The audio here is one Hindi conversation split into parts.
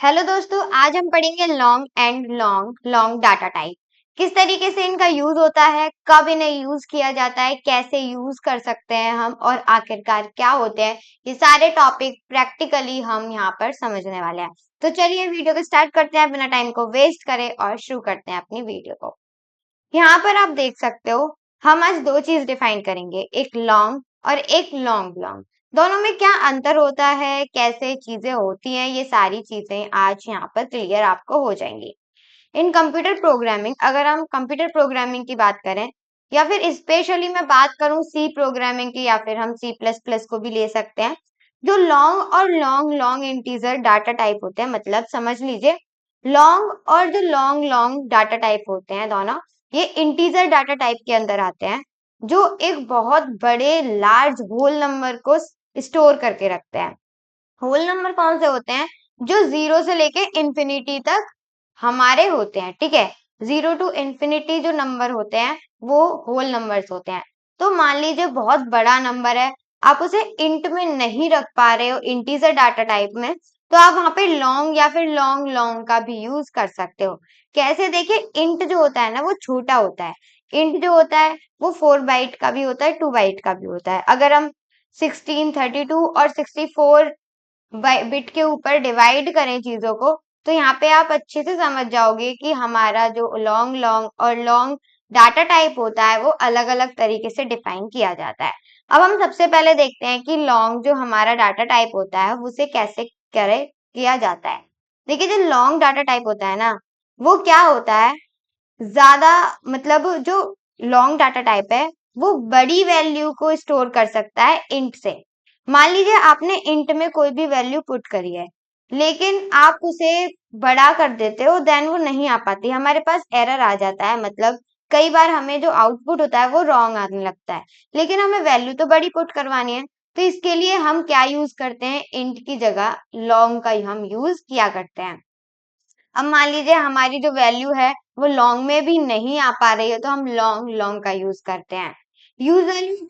हेलो दोस्तों, आज हम पढ़ेंगे long and long data type. किस तरीके से इनका यूज होता है, कब इन्हें यूज किया जाता है, कैसे यूज कर सकते हैं हम और आखिरकार क्या होते हैं, ये सारे टॉपिक प्रैक्टिकली हम यहाँ पर समझने वाले हैं। तो चलिए वीडियो को स्टार्ट करते हैं बिना टाइम को वेस्ट करे और शुरू करते हैं अपनी वीडियो को। यहाँ पर आप देख सकते हो, हम आज दो चीज डिफाइन करेंगे, एक लॉन्ग और एक लॉन्ग लॉन्ग। दोनों में क्या अंतर होता है, कैसे चीजें होती हैं, ये सारी चीजें आज यहाँ पर क्लियर आपको हो जाएंगी। इन कंप्यूटर प्रोग्रामिंग, अगर हम कंप्यूटर प्रोग्रामिंग की बात करें या फिर स्पेशली मैं बात करूं सी प्रोग्रामिंग की, या फिर हम सी प्लस प्लस को भी ले सकते हैं। जो लॉन्ग और long long integer data type होते हैं, मतलब समझ लीजिए लॉन्ग और जो लॉन्ग लॉन्ग डाटा टाइप होते हैं दोनों, ये इंटीजर डाटा टाइप के अंदर आते हैं, जो एक बहुत बड़े लार्ज होल नंबर को स्टोर करके रखते हैं। होल नंबर कौन से होते हैं? जो जीरो से लेके इंफिनिटी तक हमारे होते हैं, ठीक है। जीरो टू इंफिनिटी जो नंबर होते हैं वो होल नंबर्स होते हैं। तो मान लीजिए बहुत बड़ा नंबर है, आप उसे इंट में नहीं रख पा रहे हो, इंटीजर डाटा टाइप में, तो आप वहां पे लॉन्ग या फिर लॉन्ग लॉन्ग का भी यूज कर सकते हो। कैसे? देखिए, इंट जो होता है ना वो छोटा होता है। इंट जो होता है वो 4 बाइट का भी होता है, 2 बाइट का भी होता है। अगर हम 16, 32 और 64 बिट के ऊपर डिवाइड करें चीजों को, तो यहाँ पे आप अच्छे से समझ जाओगे कि हमारा जो लॉन्ग लॉन्ग और लॉन्ग डाटा टाइप होता है वो अलग अलग तरीके से डिफाइन किया जाता है। अब हम सबसे पहले देखते हैं कि लॉन्ग जो हमारा डाटा टाइप होता है उसे कैसे करे किया जाता है। देखिए, जो लॉन्ग डाटा टाइप होता है ना, वो क्या होता है, ज्यादा मतलब जो लॉन्ग डाटा टाइप है वो बड़ी वैल्यू को स्टोर कर सकता है इंट से। मान लीजिए आपने इंट में कोई भी वैल्यू पुट करी है, लेकिन आप उसे बड़ा कर देते हो, देन वो नहीं आ पाती, हमारे पास एरर आ जाता है। मतलब कई बार हमें जो आउटपुट होता है वो रॉन्ग आने लगता है, लेकिन हमें वैल्यू तो बड़ी पुट करवानी है। तो इसके लिए हम क्या यूज करते हैं, इंट की जगह लॉन्ग का ही हम यूज किया करते हैं। अब मान लीजिए हमारी जो वैल्यू है वो लॉन्ग में भी नहीं आ पा रही है, तो हम लॉन्ग लॉन्ग का यूज करते हैं। यूजुअली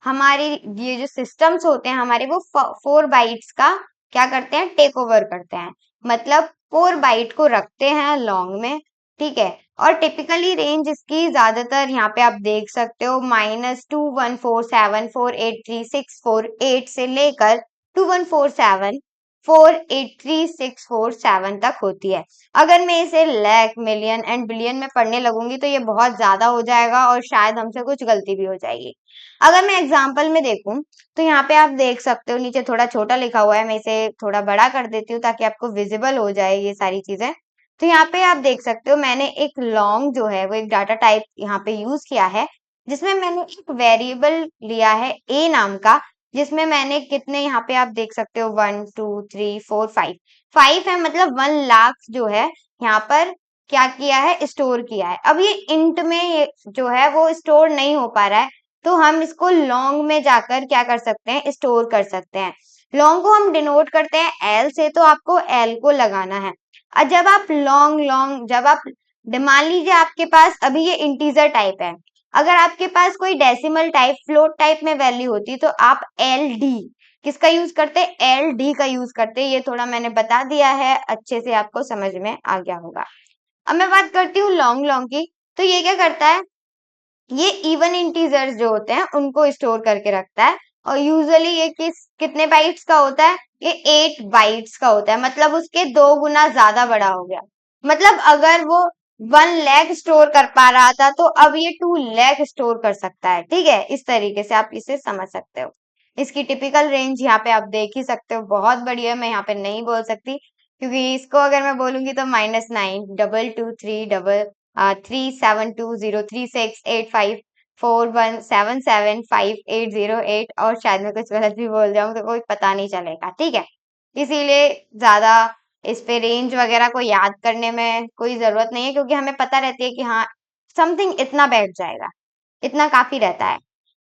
हमारी ये जो सिस्टम्स होते हैं हमारे, वो 4 बाइट्स का क्या करते हैं, टेक ओवर करते हैं। मतलब 4 बाइट को रखते हैं लॉन्ग में, ठीक है। और टिपिकली रेंज इसकी ज्यादातर यहाँ पे आप देख सकते हो -2147483648 से लेकर 2147483647 तक होती है। अगर मैं इसे लैख, मिलियन एंड बिलियन में पढ़ने लगूंगी तो ये बहुत ज्यादा हो जाएगा और शायद हमसे कुछ गलती भी हो जाएगी। अगर मैं एग्जाम्पल में देखूं, तो यहाँ पे आप देख सकते हो नीचे थोड़ा छोटा लिखा हुआ है, मैं इसे थोड़ा बड़ा कर देती हूँ ताकि आपको विजिबल हो जाए ये सारी चीजें। तो यहाँ पे आप देख सकते हो मैंने एक लॉन्ग जो है वो एक डाटा टाइप यहाँ पे यूज किया है, जिसमें मैंने एक वेरिएबल लिया है ए नाम का, जिसमें मैंने कितने यहाँ पे आप देख सकते हो 1 2 3 4 5 5 है, मतलब 1 लाख जो है यहाँ पर क्या किया है, स्टोर किया है। अब ये इंट में जो है वो स्टोर नहीं हो पा रहा है, तो हम इसको लॉन्ग में जाकर क्या कर सकते हैं, स्टोर कर सकते हैं। लॉन्ग को हम डिनोट करते हैं एल से, तो आपको एल को लगाना है। और जब आप लॉन्ग लॉन्ग जब आप मान लीजिए आपके पास अभी ये इंटीजर टाइप है, अगर आपके पास कोई डेसिमल टाइप फ्लोट टाइप में वैल्यू होती तो आप एल डी किसका यूज करते, एल डी का यूज करते। ये थोड़ा मैंने बता दिया है, अच्छे से आपको समझ में आ गया होगा। अब मैं बात करती हूँ लॉन्ग लॉन्ग की। तो ये क्या करता है, ये इवन इंटीजर्स जो होते हैं उनको स्टोर करके रखता है। और यूजुअली ये कितने बाइट्स का होता है, ये 8 बाइट्स का होता है, मतलब उसके 2 गुना ज्यादा बड़ा हो गया। मतलब अगर वो 1 लाख स्टोर कर पा रहा था, तो अब ये 2 लाख स्टोर कर सकता है, ठीक है। इस तरीके से आप इसे समझ सकते हो। इसकी टिपिकल रेंज यहाँ पे आप देख ही सकते हो, बहुत बड़ी है, मैं यहाँ पे नहीं बोल सकती, क्योंकि इसको अगर मैं बोलूंगी तो -9 2 2 3 3 7 2 0 3 6 8 5 4 1 7 7 5 8 0 8, और शायद मैं कुछ गलत भी बोल जाऊं तो कोई पता नहीं चलेगा, ठीक है। इसीलिए ज्यादा इस पे रेंज वगैरह को याद करने में कोई जरूरत नहीं है, क्योंकि हमें पता रहती है कि हाँ समथिंग इतना बैठ जाएगा, इतना काफी रहता है।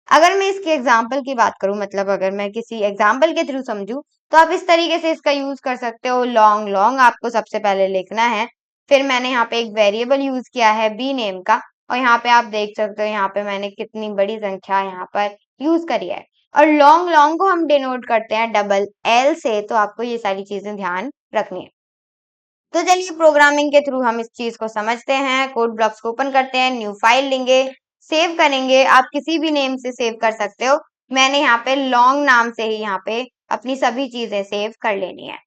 अगर मैं इसके एग्जाम्पल की बात करूं, मतलब अगर मैं किसी एग्जाम्पल के थ्रू समझूं, तो आप इस तरीके से इसका यूज कर सकते हो। लॉन्ग लॉन्ग आपको सबसे पहले लिखना है, फिर मैंने यहाँ पे एक वेरिएबल यूज किया है बी नेम का, और यहाँ पे आप देख सकते हो यहाँ पे मैंने कितनी बड़ी संख्या यहाँ पर यूज करी है। और लॉन्ग लॉन्ग को हम डिनोट करते हैं डबल एल से, तो आपको ये सारी चीजें ध्यान रखनी है। तो चलिए प्रोग्रामिंग के थ्रू हम इस चीज को समझते हैं। कोड ब्लॉक्स को ओपन करते हैं, न्यू फाइल लेंगे, सेव करेंगे। आप किसी भी नेम से सेव कर सकते हो। मैंने यहाँ पे लॉन्ग नाम से ही यहाँ पे अपनी सभी चीजें सेव कर लेनी है।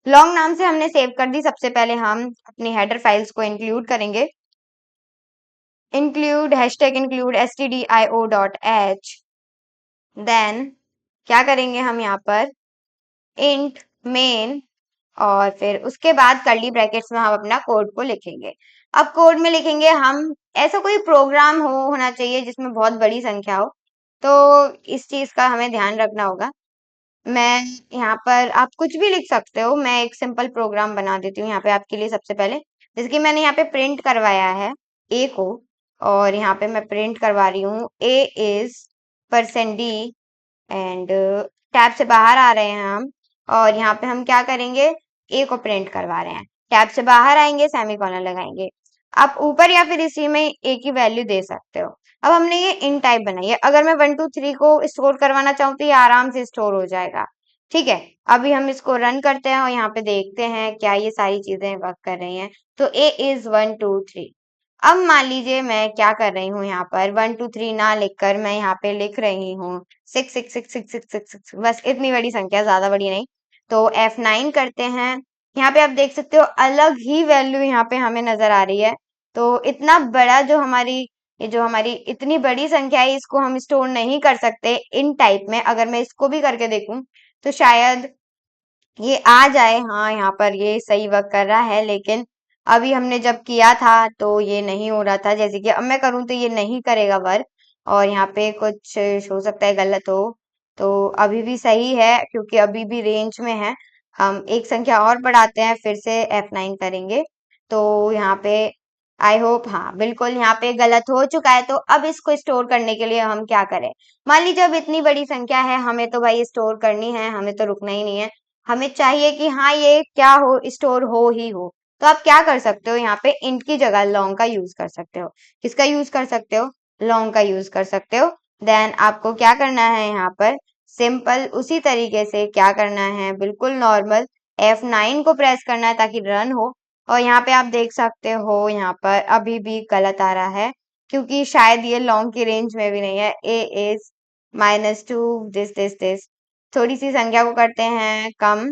लॉन्ग नाम से हमने सेव कर दी। सबसे पहले हम अपनी हेडर फाइल्स को इंक्लूड करेंगे। Include #include stdio.h। देन क्या करेंगे हम यहाँ पर इंट मेन, और फिर उसके बाद कर्ली ब्रैकेट्स में हम अपना कोड को लिखेंगे। अब कोड में लिखेंगे हम, ऐसा कोई प्रोग्राम होना चाहिए जिसमें बहुत बड़ी संख्या हो, तो इस चीज का हमें ध्यान रखना होगा। मैं यहाँ पर, आप कुछ भी लिख सकते हो, मैं एक सिंपल प्रोग्राम बना देती हूँ यहाँ पे आपके लिए। सबसे पहले जैसे कि मैंने यहाँ पे प्रिंट करवाया है ए को, और यहाँ पे मैं प्रिंट करवा रही हूँ ए इज %d, एंड टैब से बाहर आ रहे हैं हम, और यहाँ पे हम क्या करेंगे, ए को प्रिंट करवा रहे हैं। टैब से बाहर आएंगे, सेमीकोलन लगाएंगे। आप ऊपर या फिर इसी में ए की वैल्यू दे सकते हो। अब हमने ये इन टाइप बनाई है। अगर मैं 1 2 3 को स्टोर करवाना चाहूँ तो ये आराम से स्टोर हो जाएगा। ठीक है, अभी हम इसको रन करते हैं और यहाँ पे देखते हैं क्या ये सारी चीजें वर्क कर रही हैं। तो ए इज 1 2 3। अब मान लीजिए मैं क्या कर रही हूँ, यहाँ पर 1 2 3 ना लिखकर मैं यहाँ पे लिख रही हूँ 6 6 6 6 6 6 6, बस इतनी बड़ी संख्या, ज्यादा बड़ी नहीं। तो F9 करते हैं। यहाँ पे आप देख सकते हो अलग ही वैल्यू यहाँ पे हमें नजर आ रही है। तो इतना बड़ा जो हमारी, ये जो हमारी इतनी बड़ी संख्या है, इसको हम स्टोर नहीं कर सकते इन टाइप में। अगर मैं इसको भी करके देखूं तो शायद ये आ जाए। हाँ, यहाँ पर ये सही वर्क कर रहा है, लेकिन अभी हमने जब किया था तो ये नहीं हो रहा था। जैसे कि अब मैं करूँ तो ये नहीं करेगा वर्क, और यहाँ पे कुछ हो सकता है गलत हो। तो अभी भी सही है क्योंकि अभी भी रेंज में है। हम एक संख्या और बढ़ाते हैं, फिर से F9 करेंगे। तो यहाँ पे आई होप, हाँ बिल्कुल यहाँ पे गलत हो चुका है। तो अब इसको स्टोर करने के लिए हम क्या करें, मान लीजिए अब इतनी बड़ी संख्या है, हमें तो भाई स्टोर करनी है, हमें तो रुकना ही नहीं है। हमें चाहिए कि हाँ ये क्या हो, स्टोर हो ही हो। तो आप क्या कर सकते हो, यहाँ पे इंट की जगह लॉन्ग का यूज कर सकते हो। किसका यूज कर सकते हो, लॉन्ग का यूज कर सकते हो। देन आपको क्या करना है, यहाँ पर सिंपल उसी तरीके से क्या करना है, बिल्कुल नॉर्मल F9 को प्रेस करना है ताकि रन हो। और यहाँ पे आप देख सकते हो, यहाँ पर अभी भी गलत आ रहा है क्योंकि शायद ये लॉन्ग की रेंज में भी नहीं है। ए इज -2 दिस। थोड़ी सी संख्या को करते हैं कम,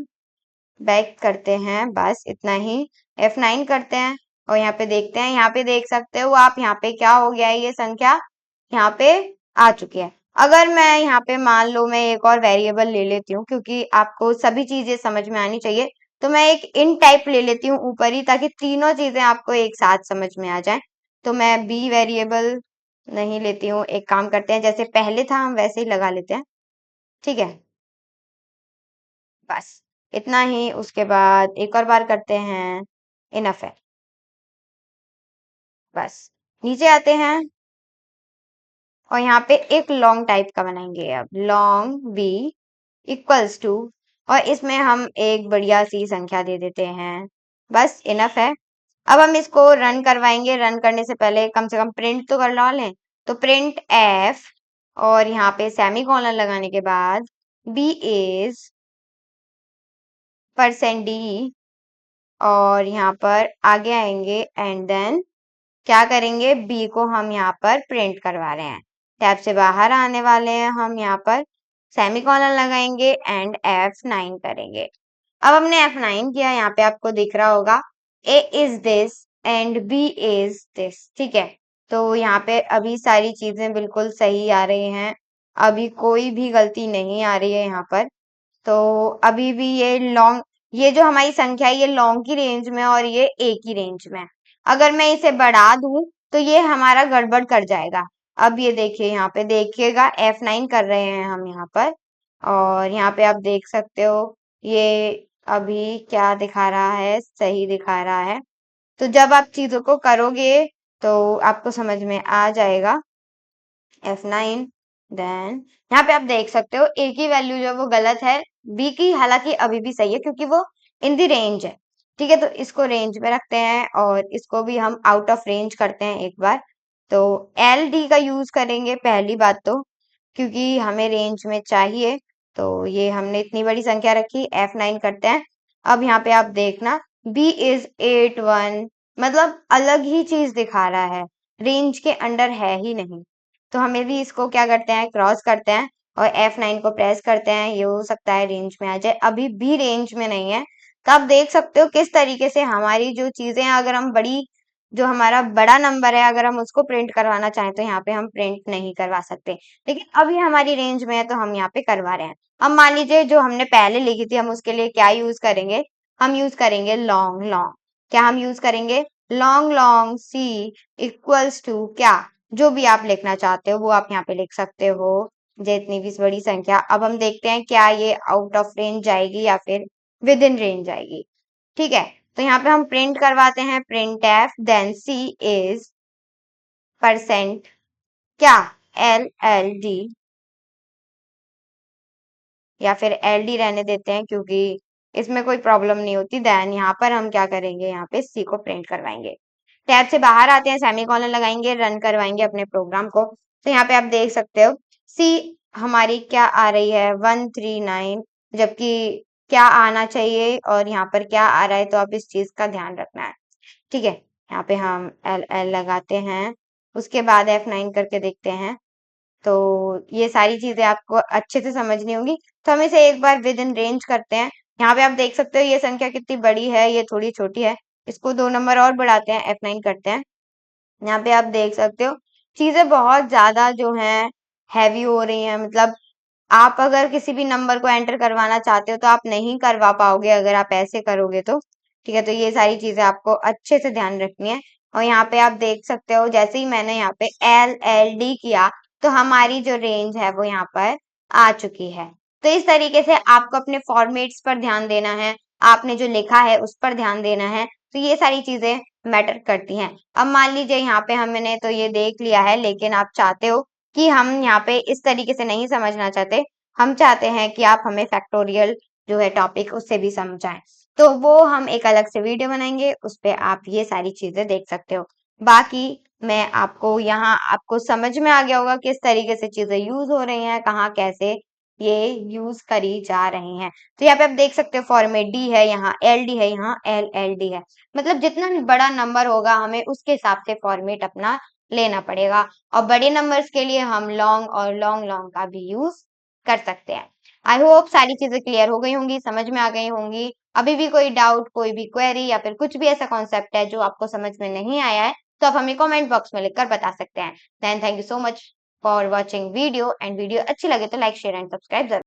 बैक करते हैं, बस इतना ही। F9 करते हैं और यहाँ पे देखते हैं। यहाँ पे देख सकते हो आप, यहाँ पे क्या हो गया है, ये संख्या यहाँ पे आ चुकी है। अगर मैं यहाँ पे मान लो मैं एक और वेरिएबल ले लेती हूँ, क्योंकि आपको सभी चीजें समझ में आनी चाहिए, तो मैं एक इन टाइप ले लेती हूँ ऊपर ही, ताकि तीनों चीजें आपको एक साथ समझ में आ जाए। तो मैं बी वेरिएबल नहीं लेती हूँ। एक काम करते हैं, जैसे पहले था हम वैसे ही लगा लेते हैं। ठीक है, बस इतना ही। उसके बाद एक और बार करते हैं, इनफ है। बस नीचे आते हैं और यहाँ पे एक लॉन्ग टाइप का बनाएंगे। अब लॉन्ग बी इक्वल्स टू, और इसमें हम एक बढ़िया सी संख्या दे देते हैं। बस इनफ है। अब हम इसको रन करवाएंगे। रन करने से पहले कम से कम प्रिंट तो कर लो लें। तो प्रिंट एफ, और यहाँ पे सेमी कॉलन लगाने के बाद बी इज %d, और यहाँ पर आगे आएंगे एंड देन क्या करेंगे, बी को हम यहाँ पर प्रिंट करवा रहे हैं। टैब से बाहर आने वाले हैं हम, यहाँ पर सेमीकोलन लगाएंगे एंड F9 करेंगे। अब हमने F9 किया, यहाँ पे आपको दिख रहा होगा A is this and B is this. ठीक है, तो यहाँ पे अभी सारी चीजें बिल्कुल सही आ रही हैं, अभी कोई भी गलती नहीं आ रही है यहाँ पर। तो अभी भी ये लॉन्ग, ये जो हमारी संख्या है ये लॉन्ग की रेंज में और ये ए की रेंज में है। अगर मैं इसे बढ़ा दूं तो ये हमारा गड़बड़ कर जाएगा। अब ये देखिए, यहाँ पे देखिएगा F9 कर रहे हैं हम यहाँ पर, और यहाँ पे आप देख सकते हो ये अभी क्या दिखा रहा है, सही दिखा रहा है। तो जब आप चीजों को करोगे तो आपको समझ में आ जाएगा। F9, देन यहाँ पे आप देख सकते हो ए की वैल्यू जो है वो गलत है, बी की हालांकि अभी भी सही है क्योंकि वो इन दी रेंज है। ठीक है, तो इसको रेंज में रखते हैं और इसको भी हम आउट ऑफ रेंज करते हैं एक बार। तो एल डी का यूज करेंगे पहली बात तो, क्योंकि हमें रेंज में चाहिए। तो ये हमने इतनी बड़ी संख्या रखी, F9 करते हैं। अब यहाँ पे आप देखना बी इज 8 1, मतलब अलग ही चीज दिखा रहा है, रेंज के अंडर है ही नहीं। तो हमें भी इसको क्या करते हैं, क्रॉस करते हैं और F9 को प्रेस करते हैं। ये हो सकता है रेंज में आ जाए, अभी भी रेंज में नहीं है। तो आप देख सकते हो किस तरीके से हमारी जो चीजें हैं, अगर हम बड़ी, जो हमारा बड़ा नंबर है, अगर हम उसको प्रिंट करवाना चाहें तो यहाँ पे हम प्रिंट नहीं करवा सकते, लेकिन अभी हमारी रेंज में है तो हम यहाँ पे करवा रहे हैं। अब मान लीजिए जो हमने पहले लिखी थी, हम उसके लिए क्या यूज करेंगे, हम यूज करेंगे लॉन्ग लॉन्ग। क्या हम यूज करेंगे, long long c equals to क्या, जो भी आप लिखना चाहते हो वो आप यहाँ पे लिख सकते हो, जितनी भी बड़ी संख्या। अब हम देखते हैं क्या ये आउट ऑफ रेंज जाएगी या फिर विद इन रेंज जाएगी। ठीक है, तो यहाँ पे हम प्रिंट करवाते हैं, print f then c is percent क्या, LLD, या फिर LD रहने देते हैं क्योंकि इसमें कोई प्रॉब्लम नहीं होती। देन यहाँ पर हम क्या करेंगे, यहाँ पे सी को प्रिंट करवाएंगे। टैब से बाहर आते हैं, सेमीकोलन लगाएंगे, रन करवाएंगे अपने प्रोग्राम को। तो यहाँ पे आप देख सकते हो सी हमारी क्या आ रही है, 139, जबकि क्या आना चाहिए और यहाँ पर क्या आ रहा है, तो आप इस चीज का ध्यान रखना है। ठीक है, यहाँ पे हम LL लगाते हैं, उसके बाद F9 करके देखते हैं। तो ये सारी चीजें आपको अच्छे से समझनी होंगी। तो हम इसे एक बार विद इन रेंज करते हैं। यहाँ पे आप देख सकते हो ये संख्या कितनी बड़ी है, ये थोड़ी छोटी है। इसको 2 नंबर और बढ़ाते हैं, F9 करते हैं। यहाँ पे आप देख सकते हो चीजें बहुत ज्यादा जो हैं हैवी हो रही हैं, मतलब आप अगर किसी भी नंबर को एंटर करवाना चाहते हो तो आप नहीं करवा पाओगे अगर आप ऐसे करोगे तो। ठीक है, तो ये सारी चीजें आपको अच्छे से ध्यान रखनी है। और यहाँ पे आप देख सकते हो जैसे ही मैंने यहाँ पे LLD किया तो हमारी जो रेंज है वो यहाँ पर आ चुकी है। तो इस तरीके से आपको अपने फॉर्मेट्स पर ध्यान देना है, आपने जो लिखा है उस पर ध्यान देना है। तो ये सारी चीजें मैटर करती हैं। अब मान लीजिए यहाँ पे हमने तो ये देख लिया है, लेकिन आप चाहते हो कि हम यहाँ पे इस तरीके से नहीं समझना चाहते, हम चाहते हैं कि आप हमें फैक्टोरियल जो है टॉपिक उससे भी समझाएं। तो वो हम एक अलग से वीडियो बनाएंगे, उस पे आप ये सारी चीजें देख सकते हो। बाकी मैं आपको यहाँ, आपको समझ में आ गया होगा किस तरीके से चीजें यूज हो रही हैं, कहाँ कैसे ये यूज करी जा रही हैं। तो यहाँ पे आप देख सकते हो फॉर्मेट D है, यहाँ LD है, यहाँ LLD है। मतलब जितना भी बड़ा नंबर होगा हमें उसके हिसाब से फॉर्मेट अपना लेना पड़ेगा। और बड़े नंबर्स के लिए हम लॉन्ग और लॉन्ग लॉन्ग का भी यूज कर सकते हैं। आई होप सारी चीजें क्लियर हो गई होंगी, समझ में आ गई होंगी। अभी भी कोई डाउट, कोई भी क्वेरी या फिर कुछ भी ऐसा कॉन्सेप्ट है जो आपको समझ में नहीं आया है, तो आप हमें कमेंट बॉक्स में लिखकर बता सकते हैं। Then thank you so much for watching video, and video अच्छी लगे तो लाइक शेयर एंड सब्सक्राइब जरूर।